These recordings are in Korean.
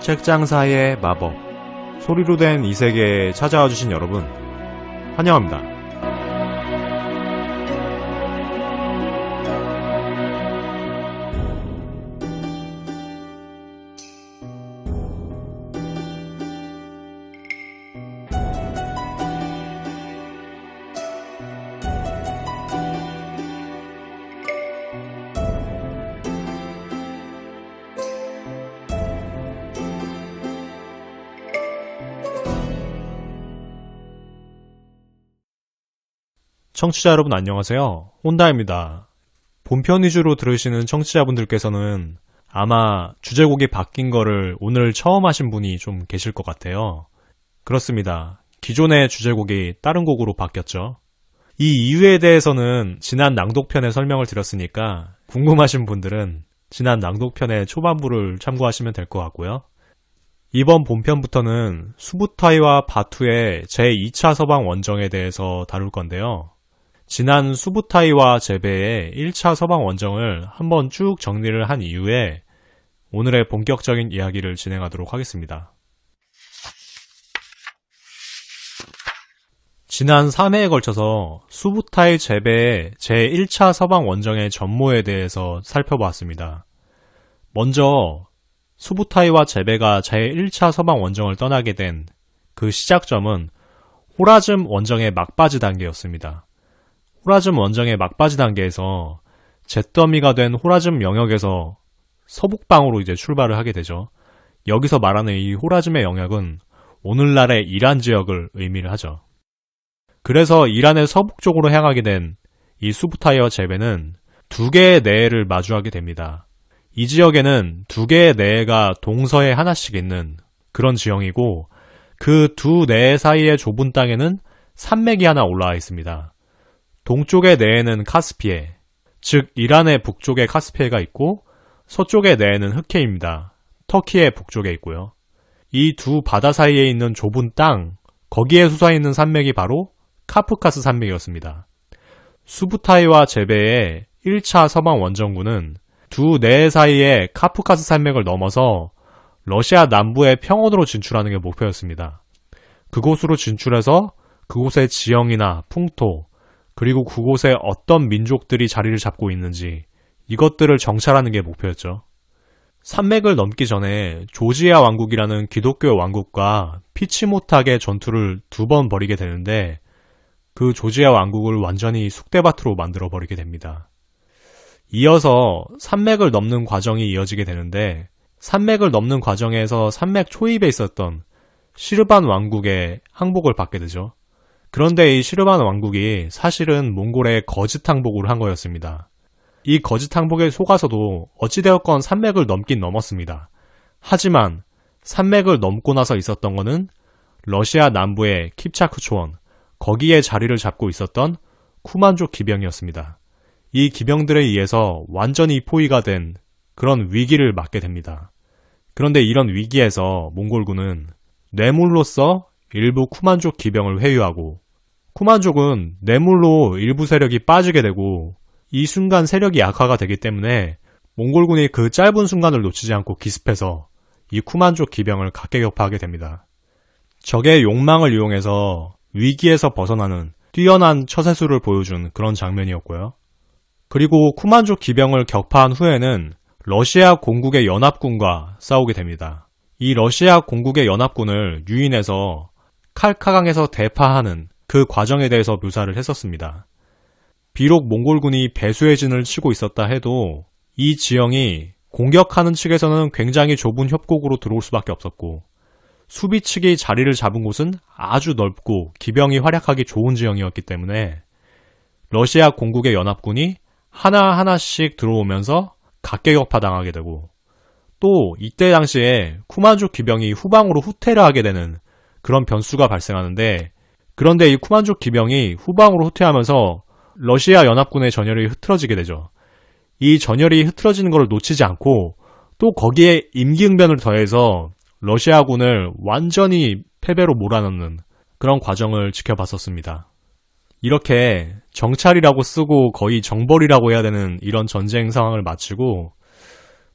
책장 사이의 마법, 소리로 된 이 세계에 찾아와 주신 여러분, 환영합니다. 청취자 여러분 안녕하세요. 혼다입니다. 본편 위주로 들으시는 청취자분들께서는 아마 주제곡이 바뀐 거를 오늘 처음 하신 분이 좀 계실 것 같아요. 그렇습니다. 기존의 주제곡이 다른 곡으로 바뀌었죠. 이 이유에 대해서는 지난 낭독편에 설명을 드렸으니까 궁금하신 분들은 지난 낭독편의 초반부를 참고하시면 될 것 같고요. 이번 본편부터는 수부타이와 바투의 제2차 서방 원정에 대해서 다룰 건데요. 지난 수부타이와 제베의 1차 서방 원정을 한번 쭉 정리를 한 이후에 오늘의 본격적인 이야기를 진행하도록 하겠습니다. 지난 3회에 걸쳐서 수부타이 제베의 제1차 서방 원정의 전모에 대해서 살펴보았습니다. 먼저 수부타이와 제베가 제1차 서방 원정을 떠나게 된 그 시작점은 호라즘 원정의 막바지 단계였습니다. 호라즘 원정의 막바지 단계에서 잿더미가 된 호라즘 영역에서 서북방으로 이제 출발을 하게 되죠. 여기서 말하는 이 호라즘의 영역은 오늘날의 이란 지역을 의미를 하죠. 그래서 이란의 서북쪽으로 향하게 된 이 수부타이와 제베는 두 개의 내해를 마주하게 됩니다. 이 지역에는 두 개의 내해가 동서에 하나씩 있는 그런 지형이고 그 두 내해 사이의 좁은 땅에는 산맥이 하나 올라와 있습니다. 동쪽의 내에는 카스피해, 즉 이란의 북쪽에 카스피해가 있고 서쪽의 내에는 흑해입니다. 터키의 북쪽에 있고요. 이 두 바다 사이에 있는 좁은 땅, 거기에 솟아있는 산맥이 바로 카프카스 산맥이었습니다. 수부타이와 제베의 1차 서방 원정군은 두 내해 사이의 카프카스 산맥을 넘어서 러시아 남부의 평원으로 진출하는 게 목표였습니다. 그곳으로 진출해서 그곳의 지형이나 풍토, 그리고 그곳에 어떤 민족들이 자리를 잡고 있는지 이것들을 정찰하는 게 목표였죠. 산맥을 넘기 전에 조지아 왕국이라는 기독교 왕국과 피치 못하게 전투를 2번 벌이게 되는데 그 조지아 왕국을 완전히 쑥대밭으로 만들어버리게 됩니다. 이어서 산맥을 넘는 과정이 이어지게 되는데 산맥을 넘는 과정에서 산맥 초입에 있었던 시르반 왕국의 항복을 받게 되죠. 그런데 이 시르반 왕국이 사실은 몽골의 거짓 항복을 한 거였습니다. 이 거짓 항복에 속아서도 어찌되었건 산맥을 넘긴 넘었습니다. 하지만 산맥을 넘고 나서 있었던 거는 러시아 남부의 킵차크 초원, 거기에 자리를 잡고 있었던 쿠만족 기병이었습니다. 이 기병들에 의해서 완전히 포위가 된 그런 위기를 맞게 됩니다. 그런데 이런 위기에서 몽골군은 뇌물로서 일부 쿠만족 기병을 회유하고 쿠만족은 뇌물로 일부 세력이 빠지게 되고 이 순간 세력이 약화가 되기 때문에 몽골군이 그 짧은 순간을 놓치지 않고 기습해서 이 쿠만족 기병을 각계격파하게 됩니다. 적의 욕망을 이용해서 위기에서 벗어나는 뛰어난 처세술을 보여준 그런 장면이었고요. 그리고 쿠만족 기병을 격파한 후에는 러시아 공국의 연합군과 싸우게 됩니다. 이 러시아 공국의 연합군을 유인해서 칼카강에서 대파하는 그 과정에 대해서 묘사를 했었습니다. 비록 몽골군이 배수의 진을 치고 있었다 해도 이 지형이 공격하는 측에서는 굉장히 좁은 협곡으로 들어올 수밖에 없었고 수비 측이 자리를 잡은 곳은 아주 넓고 기병이 활약하기 좋은 지형이었기 때문에 러시아 공국의 연합군이 하나하나씩 들어오면서 각계격파 당하게 되고 또 이때 당시에 쿠만족 기병이 후방으로 후퇴를 하게 되는 그런 변수가 발생하는데 그런데 이 쿠만족 기병이 후방으로 후퇴하면서 러시아 연합군의 전열이 흐트러지게 되죠. 이 전열이 흐트러지는 것을 놓치지 않고 또 거기에 임기응변을 더해서 러시아군을 완전히 패배로 몰아넣는 그런 과정을 지켜봤었습니다. 이렇게 정찰이라고 쓰고 거의 정벌이라고 해야 되는 이런 전쟁 상황을 마치고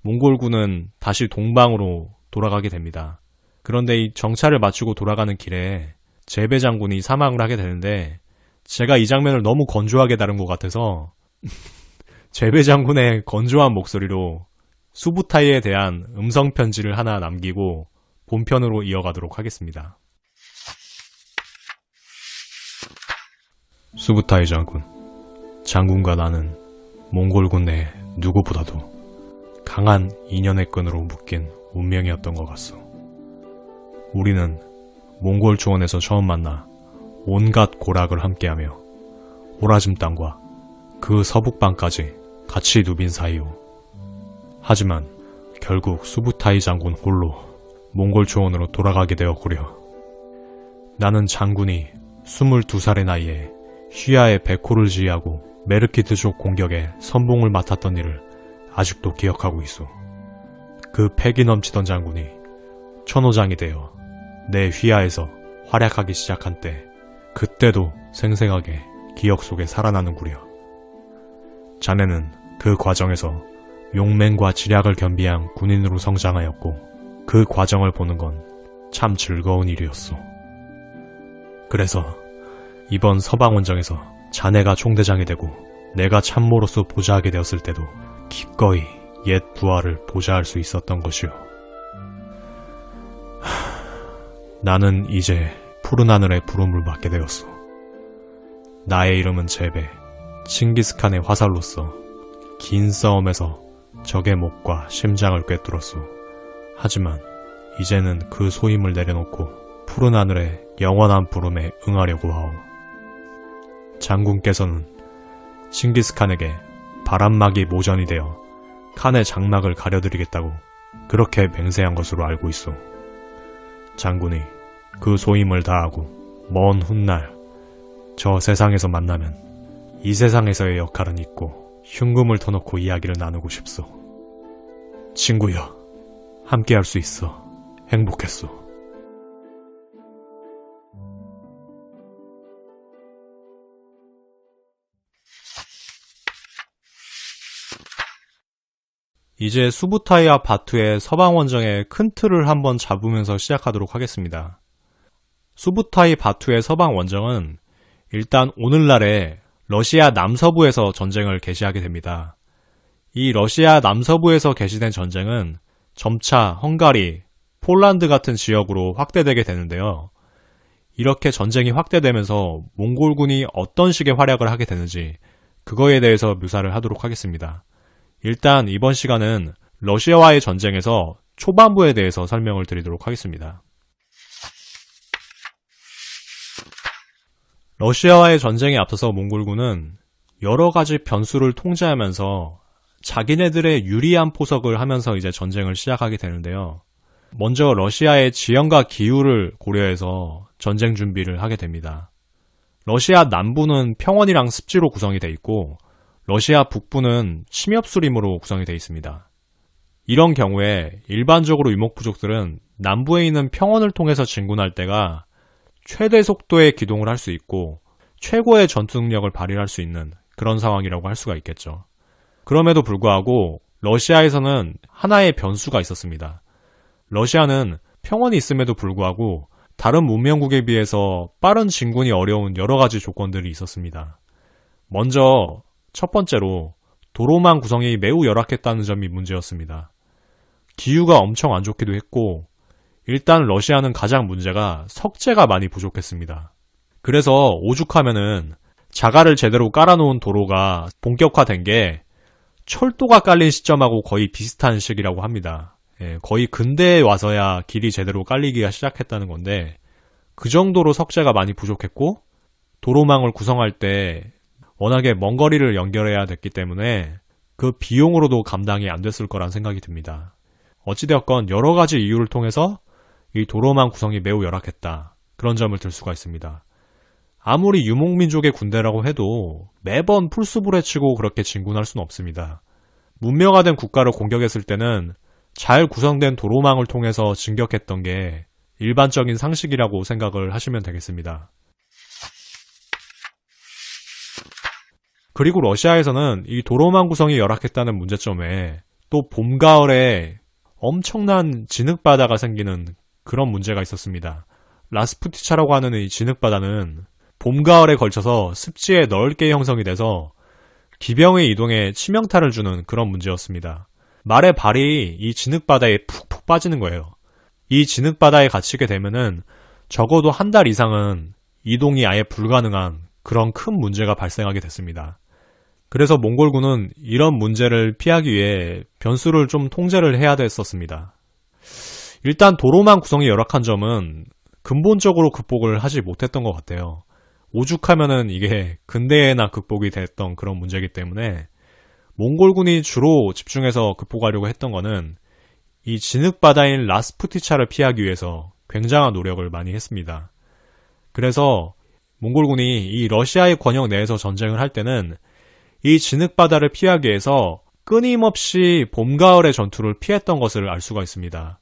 몽골군은 다시 동방으로 돌아가게 됩니다. 그런데 이 정찰을 마치고 돌아가는 길에 제베 장군이 사망을 하게 되는데 제가 이 장면을 너무 건조하게 다룬 것 같아서 제베 장군의 건조한 목소리로 수부타이에 대한 음성 편지를 하나 남기고 본편으로 이어가도록 하겠습니다. 수부타이 장군, 장군과 나는 몽골군 내 누구보다도 강한 인연의 끈으로 묶인 운명이었던 것 같소. 우리는 몽골 초원에서 처음 만나 온갖 고락을 함께하며 오라짐 땅과 그 서북방까지 같이 누빈 사이오. 하지만 결국 수부타이 장군 홀로 몽골 초원으로 돌아가게 되었구려. 나는 장군이 22살의 나이에 휘하의 백호를 지휘하고 메르키트족 공격에 선봉을 맡았던 일을 아직도 기억하고 있소. 그 패기 넘치던 장군이 천호장이 되어 내 휘하에서 활약하기 시작한 때, 그때도 생생하게 기억 속에 살아나는구려. 자네는 그 과정에서 용맹과 지략을 겸비한 군인으로 성장하였고 그 과정을 보는 건 참 즐거운 일이었소. 그래서 이번 서방원정에서 자네가 총대장이 되고 내가 참모로서 보좌하게 되었을 때도 기꺼이 옛 부하를 보좌할 수 있었던 것이오. 나는 이제 푸른 하늘의 부름을 받게 되었소. 나의 이름은 제베, 칭기스칸의 화살로서 긴 싸움에서 적의 목과 심장을 꿰뚫었소. 하지만 이제는 그 소임을 내려놓고 푸른 하늘의 영원한 부름에 응하려고 하오. 장군께서는 칭기스칸에게 바람막이 모전이 되어 칸의 장막을 가려드리겠다고 그렇게 맹세한 것으로 알고 있소. 장군이 그 소임을 다하고 먼 훗날 저 세상에서 만나면 이 세상에서의 역할은 잊고 흉금을 터놓고 이야기를 나누고 싶소. 친구여, 함께할 수 있어 행복했소. 이제 수부타이와 바투의 서방원정의 큰 틀을 한번 잡으면서 시작하도록 하겠습니다. 수부타이 바투의 서방원정은 일단 오늘날에 러시아 남서부에서 전쟁을 개시하게 됩니다. 이 러시아 남서부에서 개시된 전쟁은 점차 헝가리, 폴란드 같은 지역으로 확대되게 되는데요. 이렇게 전쟁이 확대되면서 몽골군이 어떤 식의 활약을 하게 되는지 그거에 대해서 묘사를 하도록 하겠습니다. 일단 이번 시간은 러시아와의 전쟁에서 초반부에 대해서 설명을 드리도록 하겠습니다. 러시아와의 전쟁에 앞서서 몽골군은 여러 가지 변수를 통제하면서 자기네들의 유리한 포석을 하면서 이제 전쟁을 시작하게 되는데요. 먼저 러시아의 지형과 기후를 고려해서 전쟁 준비를 하게 됩니다. 러시아 남부는 평원이랑 습지로 구성이 되어 있고 러시아 북부는 침엽수림으로 구성이 되어 있습니다. 이런 경우에 일반적으로 유목부족들은 남부에 있는 평원을 통해서 진군할 때가 최대 속도의 기동을 할 수 있고 최고의 전투 능력을 발휘할 수 있는 그런 상황이라고 할 수가 있겠죠. 그럼에도 불구하고 러시아에서는 하나의 변수가 있었습니다. 러시아는 평원이 있음에도 불구하고 다른 문명국에 비해서 빠른 진군이 어려운 여러 가지 조건들이 있었습니다. 먼저 첫 번째로 도로망 구성이 매우 열악했다는 점이 문제였습니다. 기후가 엄청 안 좋기도 했고 일단 러시아는 가장 문제가 석재가 많이 부족했습니다. 그래서 오죽하면은 자갈을 제대로 깔아놓은 도로가 본격화된 게 철도가 깔린 시점하고 거의 비슷한 시기라고 합니다. 거의 근대에 와서야 길이 제대로 깔리기가 시작했다는 건데 그 정도로 석재가 많이 부족했고 도로망을 구성할 때 워낙에 먼 거리를 연결해야 됐기 때문에 그 비용으로도 감당이 안 됐을 거란 생각이 듭니다. 어찌되었건 여러 가지 이유를 통해서 이 도로망 구성이 매우 열악했다. 그런 점을 들 수가 있습니다. 아무리 유목민족의 군대라고 해도 매번 풀스불에 치고 그렇게 진군할 수는 없습니다. 문명화된 국가를 공격했을 때는 잘 구성된 도로망을 통해서 진격했던 게 일반적인 상식이라고 생각을 하시면 되겠습니다. 그리고 러시아에서는 이 도로망 구성이 열악했다는 문제점에 또 봄, 가을에 엄청난 진흙바다가 생기는 그런 문제가 있었습니다. 라스푸티차라고 하는 이 진흙바다는 봄, 가을에 걸쳐서 습지에 넓게 형성이 돼서 기병의 이동에 치명타를 주는 그런 문제였습니다. 말의 발이 이 진흙바다에 푹푹 빠지는 거예요. 이 진흙바다에 갇히게 되면은 적어도 한 달 이상은 이동이 아예 불가능한 그런 큰 문제가 발생하게 됐습니다. 그래서 몽골군은 이런 문제를 피하기 위해 변수를 좀 통제를 해야 됐었습니다. 일단 도로망 구성이 열악한 점은 근본적으로 극복을 하지 못했던 것 같아요. 오죽하면은 이게 근대에나 극복이 됐던 그런 문제이기 때문에 몽골군이 주로 집중해서 극복하려고 했던 거는 이 진흙바다인 라스푸티차를 피하기 위해서 굉장한 노력을 많이 했습니다. 그래서 몽골군이 이 러시아의 권역 내에서 전쟁을 할 때는 이 진흙바다를 피하기 위해서 끊임없이 봄, 가을의 전투를 피했던 것을 알 수가 있습니다.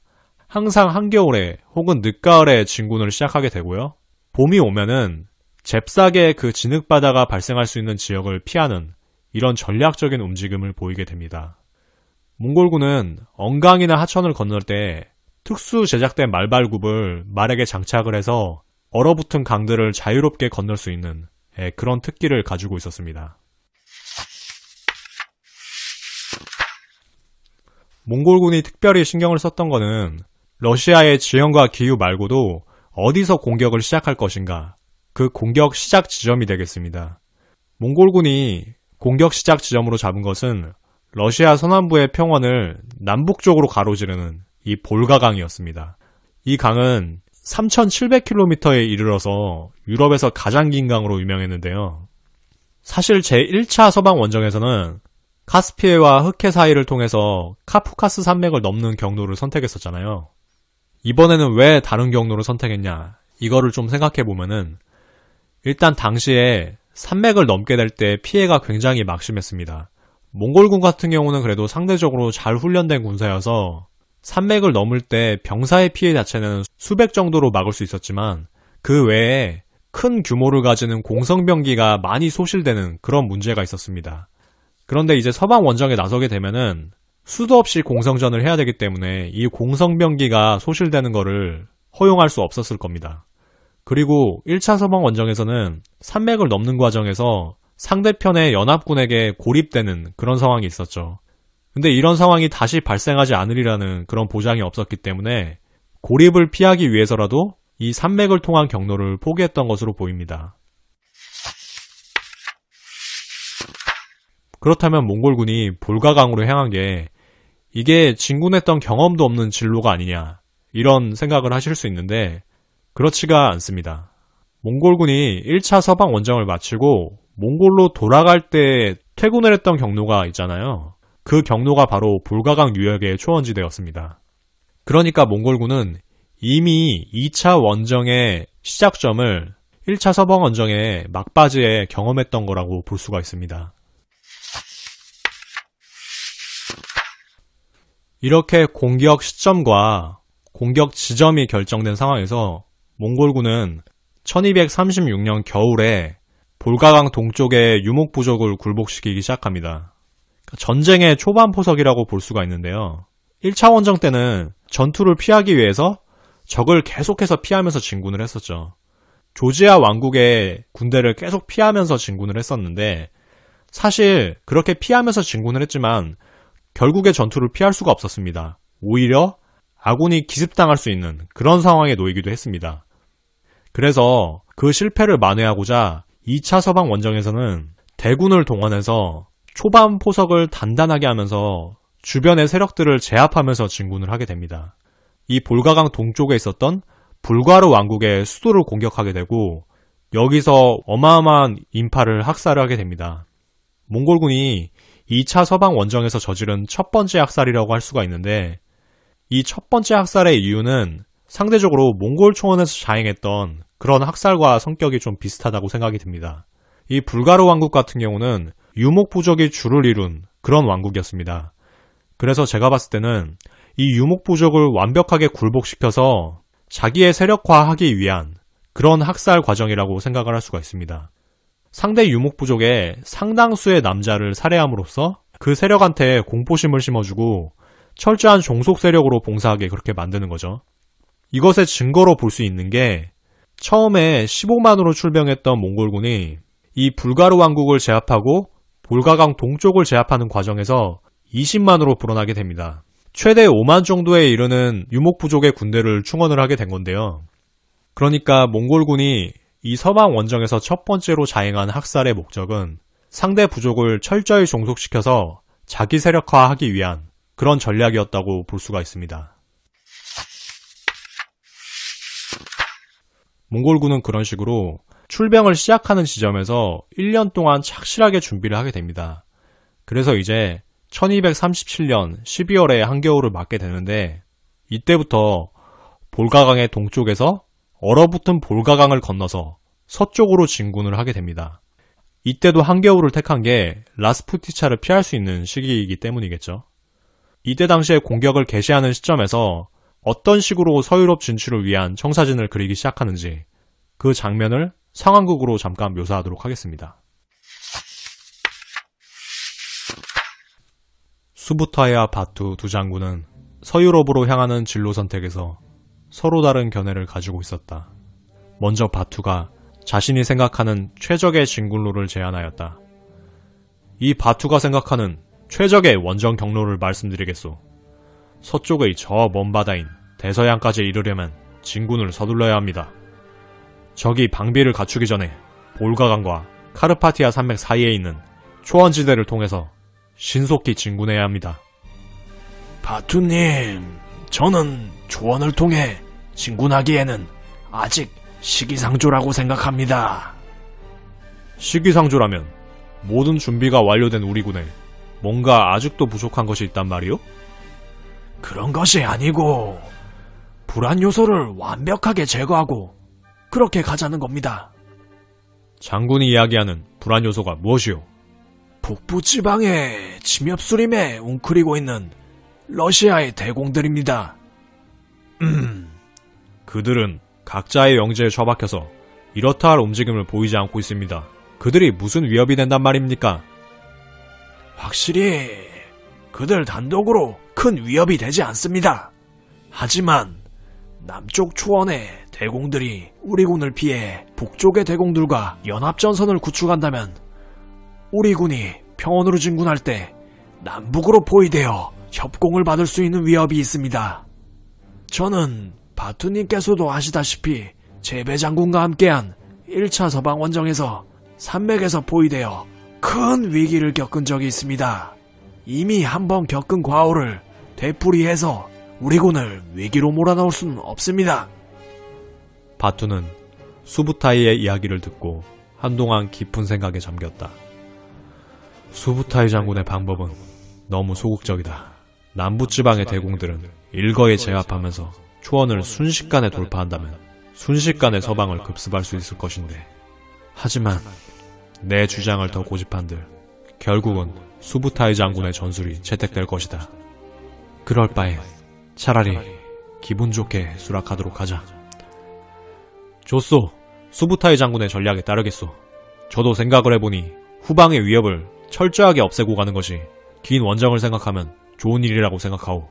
항상 한겨울에 혹은 늦가을에 진군을 시작하게 되고요. 봄이 오면은 잽싸게 그 진흙바다가 발생할 수 있는 지역을 피하는 이런 전략적인 움직임을 보이게 됩니다. 몽골군은 언강이나 하천을 건널 때 특수 제작된 말발굽을 말에게 장착을 해서 얼어붙은 강들을 자유롭게 건널 수 있는 그런 특기를 가지고 있었습니다. 몽골군이 특별히 신경을 썼던 거는 러시아의 지형과 기후 말고도 어디서 공격을 시작할 것인가, 그 공격 시작 지점이 되겠습니다. 몽골군이 공격 시작 지점으로 잡은 것은 러시아 서남부의 평원을 남북쪽으로 가로지르는 이 볼가강이었습니다. 이 강은 3,700km에 이르러서 유럽에서 가장 긴 강으로 유명했는데요. 사실 제1차 서방 원정에서는 카스피해와 흑해 사이를 통해서 카프카스 산맥을 넘는 경로를 선택했었잖아요. 이번에는 왜 다른 경로를 선택했냐, 이거를 좀 생각해보면은 일단 당시에 산맥을 넘게 될 때 피해가 굉장히 막심했습니다. 몽골군 같은 경우는 그래도 상대적으로 잘 훈련된 군사여서 산맥을 넘을 때 병사의 피해 자체는 수백 정도로 막을 수 있었지만 그 외에 큰 규모를 가지는 공성병기가 많이 소실되는 그런 문제가 있었습니다. 그런데 이제 서방 원정에 나서게 되면은 수도 없이 공성전을 해야 되기 때문에 이 공성병기가 소실되는 거를 허용할 수 없었을 겁니다. 그리고 1차 서방 원정에서는 산맥을 넘는 과정에서 상대편의 연합군에게 고립되는 그런 상황이 있었죠. 근데 이런 상황이 다시 발생하지 않으리라는 그런 보장이 없었기 때문에 고립을 피하기 위해서라도 이 산맥을 통한 경로를 포기했던 것으로 보입니다. 그렇다면 몽골군이 볼가강으로 향한 게 이게 진군했던 경험도 없는 진로가 아니냐, 이런 생각을 하실 수 있는데 그렇지가 않습니다. 몽골군이 1차 서방 원정을 마치고 몽골로 돌아갈 때 퇴군을 했던 경로가 있잖아요. 그 경로가 바로 볼가강 유역의 초원지대였습니다. 그러니까 몽골군은 이미 2차 원정의 시작점을 1차 서방 원정의 막바지에 경험했던 거라고 볼 수가 있습니다. 이렇게 공격 시점과 공격 지점이 결정된 상황에서 몽골군은 1236년 겨울에 볼가강 동쪽의 유목부족을 굴복시키기 시작합니다. 전쟁의 초반 포석이라고 볼 수가 있는데요. 1차 원정 때는 전투를 피하기 위해서 적을 계속해서 피하면서 진군을 했었죠. 조지아 왕국의 군대를 계속 피하면서 진군을 했었는데 사실 그렇게 피하면서 진군을 했지만 결국에 전투를 피할 수가 없었습니다. 오히려 아군이 기습당할 수 있는 그런 상황에 놓이기도 했습니다. 그래서 그 실패를 만회하고자 2차 서방 원정에서는 대군을 동원해서 초반 포석을 단단하게 하면서 주변의 세력들을 제압하면서 진군을 하게 됩니다. 이 볼가강 동쪽에 있었던 불가르 왕국의 수도를 공격하게 되고 여기서 어마어마한 인파를 학살을 하게 됩니다. 몽골군이 2차 서방 원정에서 저지른 첫 번째 학살이라고 할 수가 있는데 이 첫 번째 학살의 이유는 상대적으로 몽골 초원에서 자행했던 그런 학살과 성격이 좀 비슷하다고 생각이 듭니다. 이 불가르 왕국 같은 경우는 유목부족이 주를 이룬 그런 왕국이었습니다. 그래서 제가 봤을 때는 이 유목부족을 완벽하게 굴복시켜서 자기의 세력화하기 위한 그런 학살 과정이라고 생각을 할 수가 있습니다. 상대 유목부족의 상당수의 남자를 살해함으로써 그 세력한테 공포심을 심어주고 철저한 종속 세력으로 봉사하게 그렇게 만드는 거죠. 이것의 증거로 볼 수 있는 게 처음에 15만으로 출병했던 몽골군이 이 불가르 왕국을 제압하고 볼가강 동쪽을 제압하는 과정에서 20만으로 불어나게 됩니다. 최대 5만 정도에 이르는 유목 부족의 군대를 충원을 하게 된 건데요. 그러니까 몽골군이 이 서방 원정에서 첫 번째로 자행한 학살의 목적은 상대 부족을 철저히 종속시켜서 자기 세력화하기 위한 그런 전략이었다고 볼 수가 있습니다. 몽골군은 그런 식으로 출병을 시작하는 지점에서 1년 동안 착실하게 준비를 하게 됩니다. 그래서 이제 1237년 12월에 한겨울을 맞게 되는데 이때부터 볼가강의 동쪽에서 얼어붙은 볼가강을 건너서 서쪽으로 진군을 하게 됩니다. 이때도 한겨울을 택한 게 라스푸티차를 피할 수 있는 시기이기 때문이겠죠. 이때 당시에 공격을 개시하는 시점에서 어떤 식으로 서유럽 진출을 위한 청사진을 그리기 시작하는지 그 장면을 상황극으로 잠깐 묘사하도록 하겠습니다. 수부타이와 바투 두 장군은 서유럽으로 향하는 진로 선택에서 서로 다른 견해를 가지고 있었다. 먼저 바투가 자신이 생각하는 최적의 진군로를 제안하였다. 이 바투가 생각하는 최적의 원정 경로를 말씀드리겠소. 서쪽의 저 먼 바다인 대서양까지 이르려면 진군을 서둘러야 합니다. 적이 방비를 갖추기 전에 볼가강과 카르파티아 산맥 사이에 있는 초원지대를 통해서 신속히 진군해야 합니다. 바투님, 저는 초원을 통해 진군하기에는 아직 시기상조라고 생각합니다. 시기상조라면 모든 준비가 완료된 우리 군에 뭔가 아직도 부족한 것이 있단 말이오? 그런 것이 아니고 불안 요소를 완벽하게 제거하고 그렇게 가자는 겁니다. 장군이 이야기하는 불안 요소가 무엇이오? 북부 지방의 침엽수림에 웅크리고 있는 러시아의 대공들입니다. 그들은 각자의 영지에 처박혀서 이렇다 할 움직임을 보이지 않고 있습니다. 그들이 무슨 위협이 된단 말입니까? 확실히 그들 단독으로 큰 위협이 되지 않습니다. 하지만 남쪽 초원의 대공들이 우리 군을 피해 북쪽의 대공들과 연합전선을 구축한다면 우리 군이 평원으로 진군할 때 남북으로 포위되어 협공을 받을 수 있는 위협이 있습니다. 저는 바투님께서도 아시다시피 제배 장군과 함께한 1차 서방원정에서 산맥에서 포위되어 큰 위기를 겪은 적이 있습니다. 이미 한번 겪은 과오를 되풀이해서 우리 군을 위기로 몰아넣을 수는 없습니다. 바투는 수부타이의 이야기를 듣고 한동안 깊은 생각에 잠겼다. 수부타이 장군의 방법은 너무 소극적이다. 남부지방의 대공들은 일거에 제압하면서 초원을 순식간에 돌파한다면 순식간에 서방을 급습할 수 있을 것인데, 하지만 내 주장을 더 고집한들 결국은 수부타이 장군의 전술이 채택될 것이다. 그럴 바엔 차라리 기분 좋게 수락하도록 하자. 좋소. 수부타이 장군의 전략에 따르겠소. 저도 생각을 해보니 후방의 위협을 철저하게 없애고 가는 것이 긴 원정을 생각하면 좋은 일이라고 생각하오.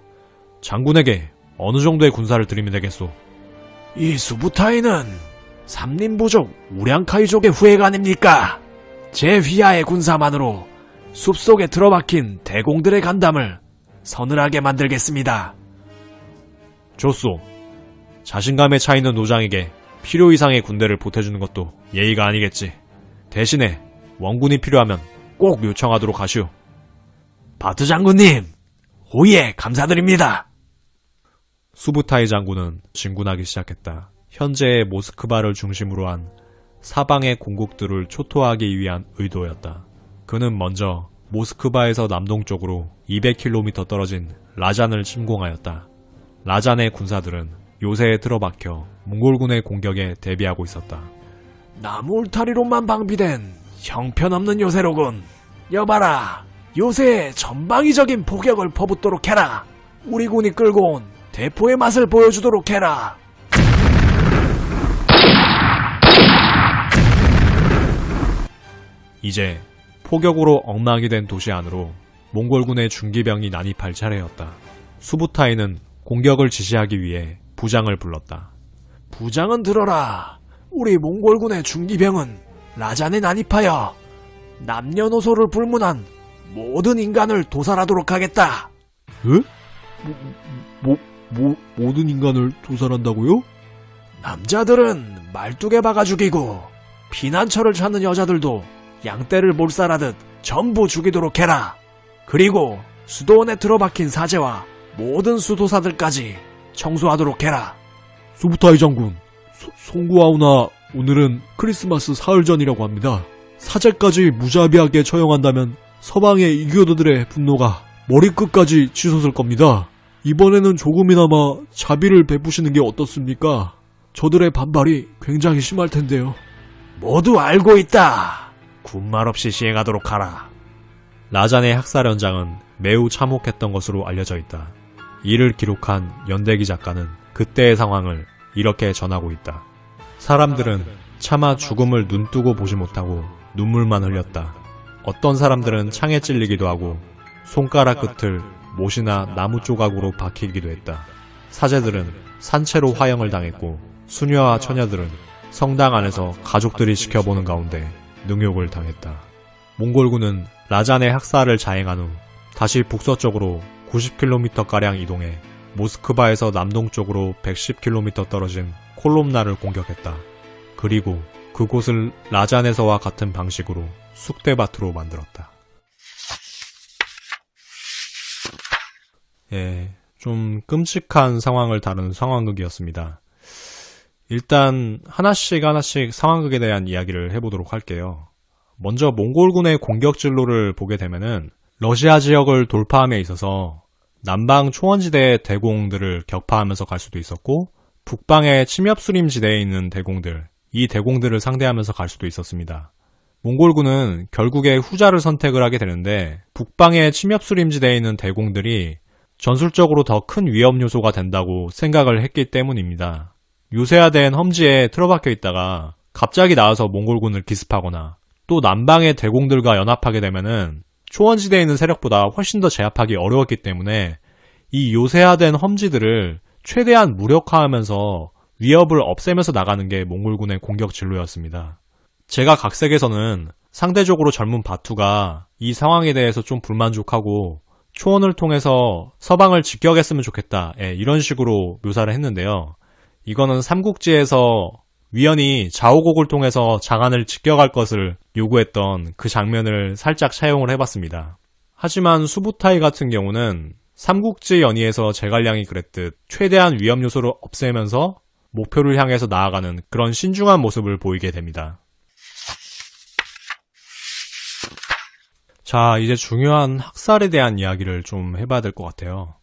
장군에게 어느 정도의 군사를 드리면 되겠소? 이 수부타이는 삼림부족 우량카이족의 후예가 아닙니까? 제 휘하의 군사만으로 숲속에 들어박힌 대공들의 간담을 서늘하게 만들겠습니다. 좋소. 자신감에 차있는 노장에게 필요 이상의 군대를 보태주는 것도 예의가 아니겠지. 대신에 원군이 필요하면 꼭 요청하도록 하시오. 바투 장군님, 호의에 감사드립니다. 수부타이 장군은 진군하기 시작했다. 현재의 모스크바를 중심으로 한 사방의 공국들을 초토화하기 위한 의도였다. 그는 먼저 모스크바에서 남동쪽으로 200km 떨어진 라잔을 침공하였다. 라잔의 군사들은 요새에 틀어박혀 몽골군의 공격에 대비하고 있었다. 나무 울타리로만 방비된 형편없는 요새로군. 여봐라, 요새에 전방위적인 포격을 퍼붓도록 해라. 우리 군이 끌고 온 대포의 맛을 보여주도록 해라. 이제 포격으로 엉망이 된 도시 안으로 몽골군의 중기병이 난입할 차례였다. 수부타이는 공격을 지시하기 위해 부장을 불렀다. 부장은 들어라. 우리 몽골군의 중기병은 라잔에 난입하여 남녀노소를 불문한 모든 인간을 도살하도록 하겠다. 에? 모든 인간을 도살한다고요? 남자들은 말뚝에 박아 죽이고 피난처를 찾는 여자들도 양떼를 몰살하듯 전부 죽이도록 해라. 그리고 수도원에 들어박힌 사제와 모든 수도사들까지 청소하도록 해라. 수부타이 장군, 송구하오나 오늘은 크리스마스 사흘 전이라고 합니다. 사제까지 무자비하게 처형한다면 서방의 이교도들의 분노가 머리끝까지 치솟을 겁니다. 이번에는 조금이나마 자비를 베푸시는 게 어떻습니까? 저들의 반발이 굉장히 심할 텐데요. 모두 알고 있다. 군말 없이 시행하도록 하라. 라잔의 학살 현장은 매우 참혹했던 것으로 알려져 있다. 이를 기록한 연대기 작가는 그때의 상황을 이렇게 전하고 있다. 사람들은 차마 죽음을 눈뜨고 보지 못하고 눈물만 흘렸다. 어떤 사람들은 창에 찔리기도 하고 손가락 끝을 못이나 나무 조각으로 박히기도 했다. 사제들은 산채로 화형을 당했고 수녀와 처녀들은 성당 안에서 가족들이 지켜보는 가운데 능욕을 당했다. 몽골군은 라잔의 학살을 자행한 후 다시 북서쪽으로 90km가량 이동해 모스크바에서 남동쪽으로 110km 떨어진 콜롬나를 공격했다. 그리고 그곳을 라잔에서와 같은 방식으로 쑥대밭으로 만들었다. 좀 끔찍한 상황을 다룬 상황극이었습니다. 일단 하나씩 상황극에 대한 이야기를 해보도록 할게요. 먼저 몽골군의 공격 진로를 보게 되면은 러시아 지역을 돌파함에 있어서 남방 초원지대의 대공들을 격파하면서 갈 수도 있었고 북방의 침엽수림 지대에 있는 대공들, 이 대공들을 상대하면서 갈 수도 있었습니다. 몽골군은 결국에 후자를 선택을 하게 되는데 북방의 침엽수림 지대에 있는 대공들이 전술적으로 더 큰 위험 요소가 된다고 생각을 했기 때문입니다. 요새화된 험지에 틀어박혀 있다가 갑자기 나와서 몽골군을 기습하거나 또 남방의 대공들과 연합하게 되면은 초원지대에 있는 세력보다 훨씬 더 제압하기 어려웠기 때문에 이 요새화된 험지들을 최대한 무력화하면서 위협을 없애면서 나가는 게 몽골군의 공격 진로였습니다. 제가 각색에서는 상대적으로 젊은 바투가 이 상황에 대해서 좀 불만족하고 초원을 통해서 서방을 직격했으면 좋겠다, 이런 식으로 묘사를 했는데요. 이거는 삼국지에서 위연이 자오곡을 통해서 장안을 직격할 것을 요구했던 그 장면을 살짝 차용을 해봤습니다. 하지만 수부타이 같은 경우는 삼국지 연의에서 제갈량이 그랬듯 최대한 위험 요소를 없애면서 목표를 향해서 나아가는 그런 신중한 모습을 보이게 됩니다. 자, 이제 중요한 학살에 대한 이야기를 좀 해봐야 될 것 같아요.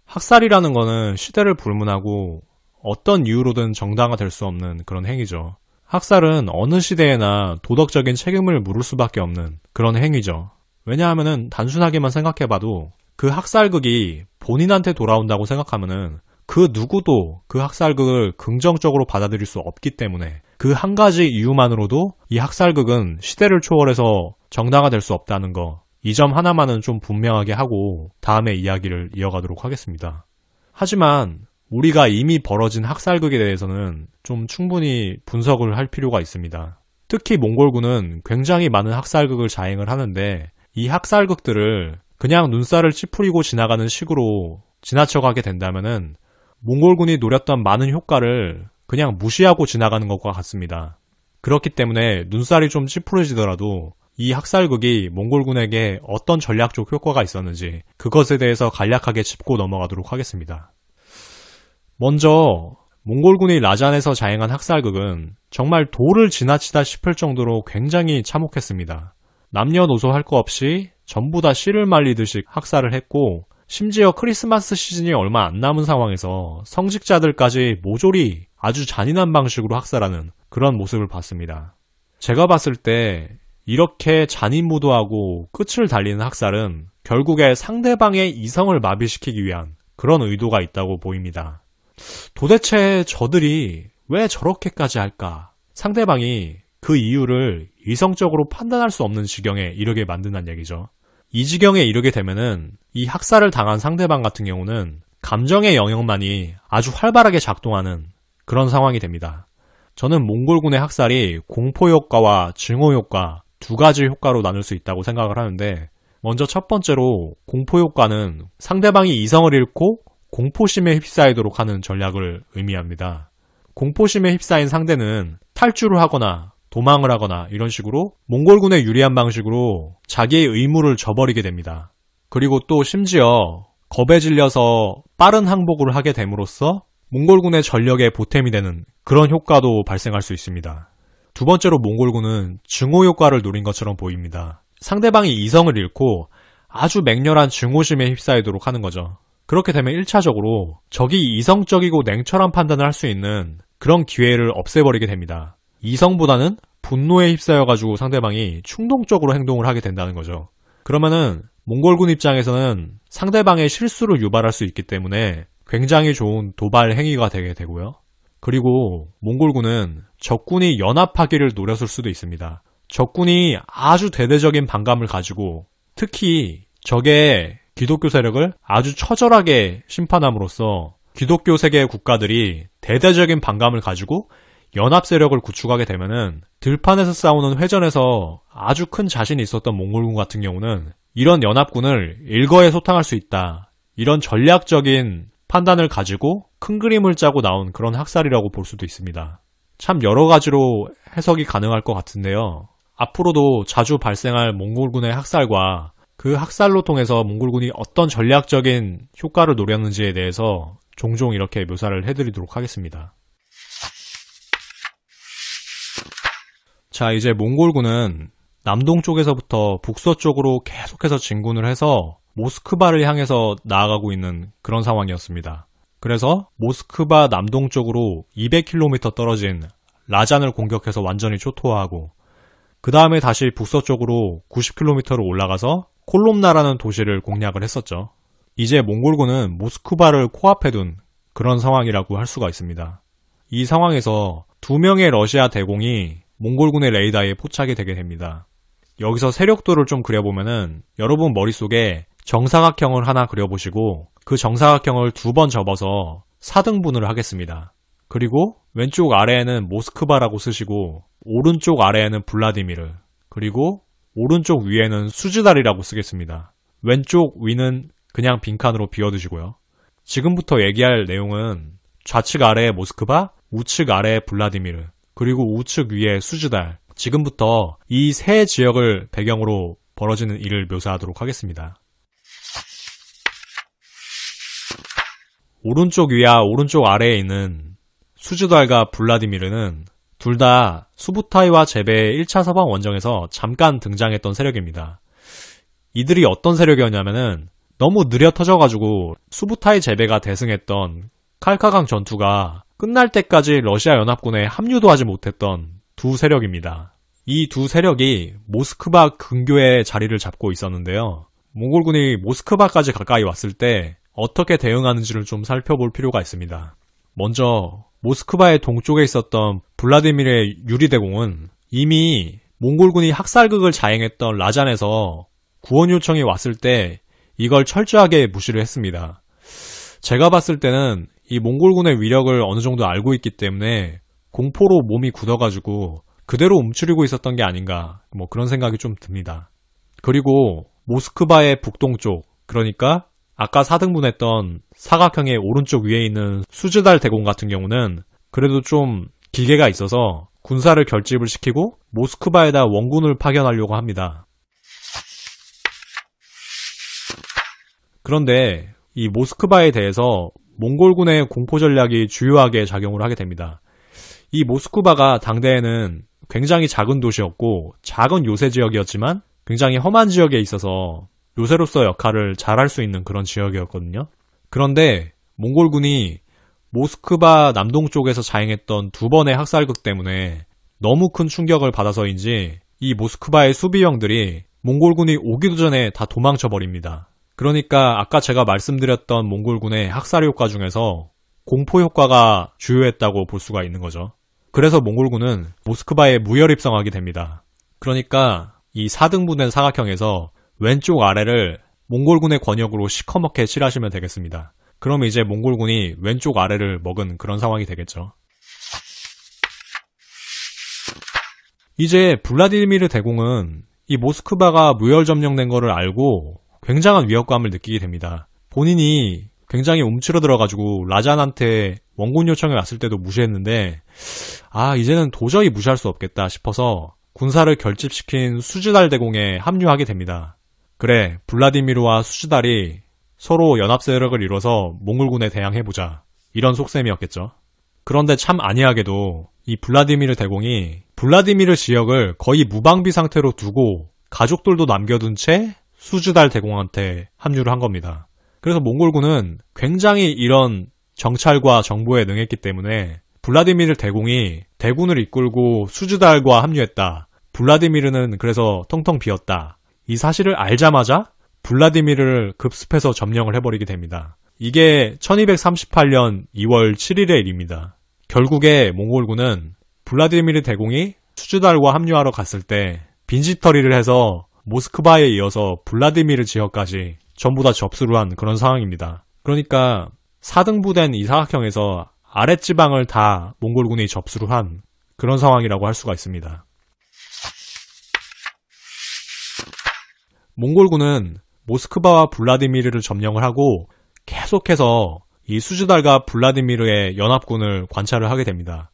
학살이라는 거는 시대를 불문하고 어떤 이유로든 정당화될 수 없는 그런 행위죠. 학살은 어느 시대에나 도덕적인 책임을 물을 수밖에 없는 그런 행위죠. 왜냐하면은 단순하게만 생각해봐도 그 학살극이 본인한테 돌아온다고 생각하면은 그 누구도 그 학살극을 긍정적으로 받아들일 수 없기 때문에 그 한 가지 이유만으로도 이 학살극은 시대를 초월해서 정당화될 수 없다는 거, 이 점 하나만은 좀 분명하게 하고 다음에 이야기를 이어가도록 하겠습니다. 하지만 우리가 이미 벌어진 학살극에 대해서는 좀 충분히 분석을 할 필요가 있습니다. 특히 몽골군은 굉장히 많은 학살극을 자행을 하는데 이 학살극들을 그냥 눈살을 찌푸리고 지나가는 식으로 지나쳐가게 된다면은 몽골군이 노렸던 많은 효과를 그냥 무시하고 지나가는 것과 같습니다. 그렇기 때문에 눈살이 좀 찌푸려지더라도 이 학살극이 몽골군에게 어떤 전략적 효과가 있었는지 그것에 대해서 간략하게 짚고 넘어가도록 하겠습니다. 먼저 몽골군이 라잔에서 자행한 학살극은 정말 도를 지나치다 싶을 정도로 굉장히 참혹했습니다. 남녀노소 할 거 없이 전부 다 씨를 말리듯이 학살을 했고 심지어 크리스마스 시즌이 얼마 안 남은 상황에서 성직자들까지 모조리 아주 잔인한 방식으로 학살하는 그런 모습을 봤습니다. 제가 봤을 때 이렇게 잔인무도하고 끝을 달리는 학살은 결국에 상대방의 이성을 마비시키기 위한 그런 의도가 있다고 보입니다. 도대체 저들이 왜 저렇게까지 할까? 상대방이 그 이유를 이성적으로 판단할 수 없는 지경에 이르게 만든다는 얘기죠. 이 지경에 이르게 되면은 이 학살을 당한 상대방 같은 경우는 감정의 영역만이 아주 활발하게 작동하는 그런 상황이 됩니다. 저는 몽골군의 학살이 공포 효과와 증오 효과 두 가지 효과로 나눌 수 있다고 생각을 하는데, 먼저 첫 번째로 공포 효과는 상대방이 이성을 잃고 공포심에 휩싸이도록 하는 전략을 의미합니다. 공포심에 휩싸인 상대는 탈주를 하거나 도망을 하거나 이런 식으로 몽골군에 유리한 방식으로 자기의 의무를 저버리게 됩니다. 그리고 또 심지어 겁에 질려서 빠른 항복을 하게 됨으로써 몽골군의 전력에 보탬이 되는 그런 효과도 발생할 수 있습니다. 두 번째로 몽골군은 증오 효과를 노린 것처럼 보입니다. 상대방이 이성을 잃고 아주 맹렬한 증오심에 휩싸이도록 하는 거죠. 그렇게 되면 1차적으로 적이 이성적이고 냉철한 판단을 할 수 있는 그런 기회를 없애버리게 됩니다. 이성보다는 분노에 휩싸여가지고 상대방이 충동적으로 행동을 하게 된다는 거죠. 그러면은 몽골군 입장에서는 상대방의 실수를 유발할 수 있기 때문에 굉장히 좋은 도발 행위가 되게 되고요. 그리고 몽골군은 적군이 연합하기를 노렸을 수도 있습니다. 적군이 아주 대대적인 반감을 가지고 특히 적의 기독교 세력을 아주 처절하게 심판함으로써 기독교 세계 국가들이 대대적인 반감을 가지고 연합 세력을 구축하게 되면은 들판에서 싸우는 회전에서 아주 큰 자신이 있었던 몽골군 같은 경우는 이런 연합군을 일거에소탕할 수 있다. 이런 전략적인 판단을 가지고 큰 그림을 짜고 나온 그런 학살이라고 볼 수도 있습니다. 참 여러 가지로 해석이 가능할 것 같은데요. 앞으로도 자주 발생할 몽골군의 학살과 그 학살로 통해서 몽골군이 어떤 전략적인 효과를 노렸는지에 대해서 종종 이렇게 묘사를 해드리도록 하겠습니다. 자, 이제 몽골군은 남동쪽에서부터 북서쪽으로 계속해서 진군을 해서 모스크바를 향해서 나아가고 있는 그런 상황이었습니다. 그래서 모스크바 남동쪽으로 200km 떨어진 라잔을 공격해서 완전히 초토화하고 그 다음에 다시 북서쪽으로 90km로 올라가서 콜롬나라는 도시를 공략을 했었죠. 이제 몽골군은 모스크바를 코앞에 둔 그런 상황이라고 할 수가 있습니다. 이 상황에서 두 명의 러시아 대공이 몽골군의 레이더에 포착이 되게 됩니다. 여기서 세력도를 좀 그려보면은 여러분 머릿속에 정사각형을 하나 그려보시고 그 정사각형을 두 번 접어서 4등분을 하겠습니다. 그리고 왼쪽 아래에는 모스크바라고 쓰시고 오른쪽 아래에는 블라디미르, 그리고 오른쪽 위에는 수즈달이라고 쓰겠습니다. 왼쪽 위는 그냥 빈칸으로 비워두시고요. 지금부터 얘기할 내용은 좌측 아래에 모스크바, 우측 아래에 블라디미르, 그리고 우측 위에 수즈달, 지금부터 이 세 지역을 배경으로 벌어지는 일을 묘사하도록 하겠습니다. 오른쪽 위와 오른쪽 아래에 있는 수즈달과 블라디미르는 둘 다 수부타이와 제베의 1차 서방 원정에서 잠깐 등장했던 세력입니다. 이들이 어떤 세력이었냐면은 너무 느려 터져가지고 수부타이 제베가 대승했던 칼카강 전투가 끝날 때까지 러시아 연합군에 합류도 하지 못했던 두 세력입니다. 이 두 세력이 모스크바 근교에 자리를 잡고 있었는데요. 몽골군이 모스크바까지 가까이 왔을 때 어떻게 대응하는지를 좀 살펴볼 필요가 있습니다. 먼저 모스크바의 동쪽에 있었던 블라디미르의 유리대공은 이미 몽골군이 학살극을 자행했던 라잔에서 구원 요청이 왔을 때 이걸 철저하게 무시를 했습니다. 제가 봤을 때는 이 몽골군의 위력을 어느 정도 알고 있기 때문에 공포로 몸이 굳어가지고 그대로 움츠리고 있었던 게 아닌가, 그런 생각이 좀 듭니다. 그리고 모스크바의 북동쪽, 그러니까 아까 4등분했던 사각형의 오른쪽 위에 있는 수즈달 대공 같은 경우는 그래도 좀 기계가 있어서 군사를 결집을 시키고 모스크바에다 원군을 파견하려고 합니다. 그런데 이 모스크바에 대해서 몽골군의 공포 전략이 주요하게 작용을 하게 됩니다. 이 모스크바가 당대에는 굉장히 작은 도시였고 작은 요새 지역이었지만 굉장히 험한 지역에 있어서 요새로서 역할을 잘할 수 있는 그런 지역이었거든요. 그런데 몽골군이 모스크바 남동쪽에서 자행했던 두 번의 학살극 때문에 너무 큰 충격을 받아서인지 이 모스크바의 수비형들이 몽골군이 오기도 전에 다 도망쳐버립니다. 그러니까 아까 제가 말씀드렸던 몽골군의 학살 효과 중에서 공포 효과가 주요했다고 볼 수가 있는 거죠. 그래서 몽골군은 모스크바에 무혈입성하게 됩니다. 그러니까 이 4등분된 사각형에서 왼쪽 아래를 몽골군의 권역으로 시커멓게 칠하시면 되겠습니다. 그러면 이제 몽골군이 왼쪽 아래를 먹은 그런 상황이 되겠죠. 이제 블라디미르 대공은 이 모스크바가 무혈 점령된 거를 알고 굉장한 위협감을 느끼게 됩니다. 본인이 굉장히 움츠러들어가지고 라잔한테 원군 요청이 왔을 때도 무시했는데 이제는 도저히 무시할 수 없겠다 싶어서 군사를 결집시킨 수즈달 대공에 합류하게 됩니다. 그래, 블라디미르와 수즈달이 서로 연합 세력을 이뤄서 몽골군에 대항해보자, 이런 속셈이었겠죠. 그런데 참 안이하게도 이 블라디미르 대공이 블라디미르 지역을 거의 무방비 상태로 두고 가족들도 남겨둔 채 수즈달 대공한테 합류를 한 겁니다. 그래서 몽골군은 굉장히 이런 정찰과 정보에 능했기 때문에 블라디미르 대공이 대군을 이끌고 수즈달과 합류했다, 블라디미르는 그래서 텅텅 비었다, 이 사실을 알자마자 블라디미르를 급습해서 점령을 해버리게 됩니다. 이게 1238년 2월 7일의 일입니다. 결국에 몽골군은 블라디미르 대공이 수즈달과 합류하러 갔을 때 빈집털이를 해서 모스크바에 이어서 블라디미르 지역까지 전부 다 접수를 한 그런 상황입니다. 그러니까 4등부된 이 사각형에서 아랫지방을 다 몽골군이 접수를 한 그런 상황이라고 할 수가 있습니다. 몽골군은 모스크바와 블라디미르를 점령을 하고 계속해서 이 수즈달과 블라디미르의 연합군을 관찰을 하게 됩니다.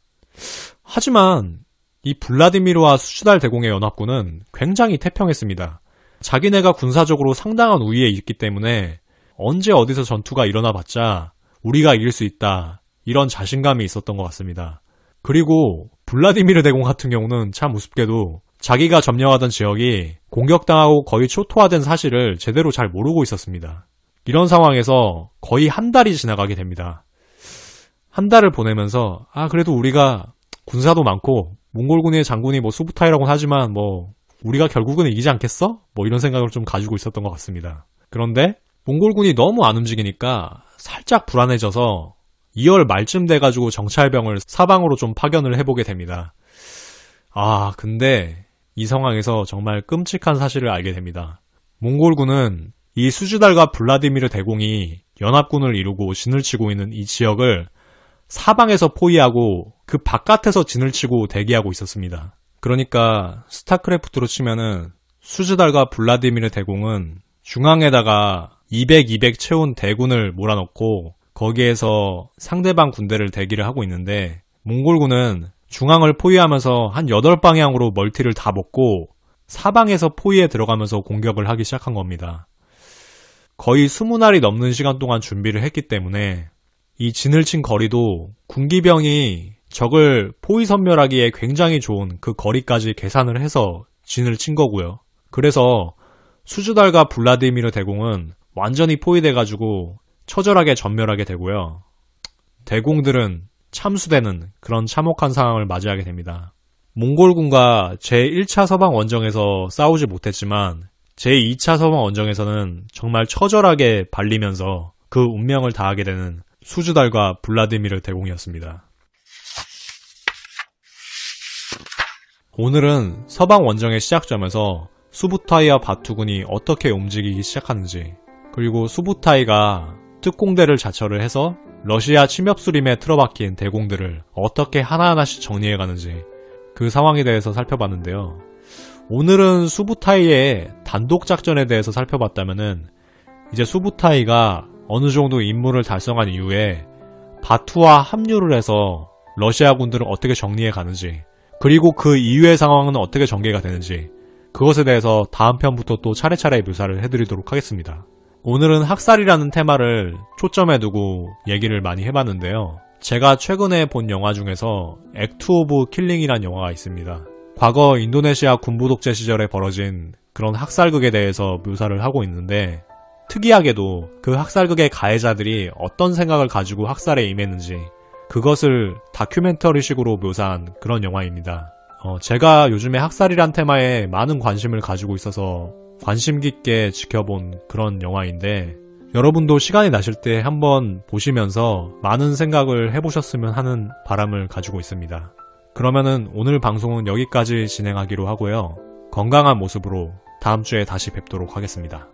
하지만 이 블라디미르와 수즈달 대공의 연합군은 굉장히 태평했습니다. 자기네가 군사적으로 상당한 우위에 있기 때문에 언제 어디서 전투가 일어나봤자 우리가 이길 수 있다, 이런 자신감이 있었던 것 같습니다. 그리고 블라디미르 대공 같은 경우는 참 우습게도 자기가 점령하던 지역이 공격당하고 거의 초토화된 사실을 제대로 잘 모르고 있었습니다. 이런 상황에서 거의 한 달이 지나가게 됩니다. 한 달을 보내면서 그래도 우리가 군사도 많고 몽골군의 장군이 수부타이라고는 하지만 우리가 결국은 이기지 않겠어? 이런 생각을 좀 가지고 있었던 것 같습니다. 그런데 몽골군이 너무 안 움직이니까 살짝 불안해져서 2월 말쯤 돼가지고 정찰병을 사방으로 좀 파견을 해보게 됩니다. 근데 이 상황에서 정말 끔찍한 사실을 알게 됩니다. 몽골군은 이 수즈달과 블라디미르 대공이 연합군을 이루고 진을 치고 있는 이 지역을 사방에서 포위하고 그 바깥에서 진을 치고 대기하고 있었습니다. 그러니까 스타크래프트로 치면은 수즈달과 블라디미르 대공은 중앙에다가 200 채운 대군을 몰아넣고 거기에서 상대방 군대를 대기를 하고 있는데, 몽골군은 중앙을 포위하면서 한 8방향으로 멀티를 다 먹고 사방에서 포위에 들어가면서 공격을 하기 시작한 겁니다. 거의 20날이 넘는 시간 동안 준비를 했기 때문에 이 진을 친 거리도 군기병이 적을 포위 섬멸하기에 굉장히 좋은 그 거리까지 계산을 해서 진을 친 거고요. 그래서 수즈달과 블라디미르 대공은 완전히 포위돼가지고 처절하게 전멸하게 되고요. 대공들은 참수되는 그런 참혹한 상황을 맞이하게 됩니다. 몽골군과 제1차 서방 원정에서 싸우지 못했지만 제2차 서방 원정에서는 정말 처절하게 발리면서 그 운명을 다하게 되는 수즈달과 블라디미르 대공이었습니다. 오늘은 서방 원정의 시작점에서 수부타이와 바투군이 어떻게 움직이기 시작하는지, 그리고 수부타이가 특공대를 자처를 해서 러시아 침협수림에 틀어박힌 대공들을 어떻게 하나하나씩 정리해가는지 그 상황에 대해서 살펴봤는데요. 오늘은 수부타이의 단독작전에 대해서 살펴봤다면은 이제 수부타이가 어느 정도 임무를 달성한 이후에 바투와 합류를 해서 러시아 군들을 어떻게 정리해 가는지, 그리고 그 이후의 상황은 어떻게 전개가 되는지, 그것에 대해서 다음 편부터 또 차례차례 묘사를 해드리도록 하겠습니다. 오늘은 학살이라는 테마를 초점에 두고 얘기를 많이 해봤는데요. 제가 최근에 본 영화 중에서 액트 오브 킬링이라는 영화가 있습니다. 과거 인도네시아 군부 독재 시절에 벌어진 그런 학살극에 대해서 묘사를 하고 있는데, 특이하게도 그 학살극의 가해자들이 어떤 생각을 가지고 학살에 임했는지 그것을 다큐멘터리식으로 묘사한 그런 영화입니다. 제가 요즘에 학살이란 테마에 많은 관심을 가지고 있어서 관심 깊게 지켜본 그런 영화인데, 여러분도 시간이 나실 때 한번 보시면서 많은 생각을 해보셨으면 하는 바람을 가지고 있습니다. 그러면은 오늘 방송은 여기까지 진행하기로 하고요. 건강한 모습으로 다음 주에 다시 뵙도록 하겠습니다.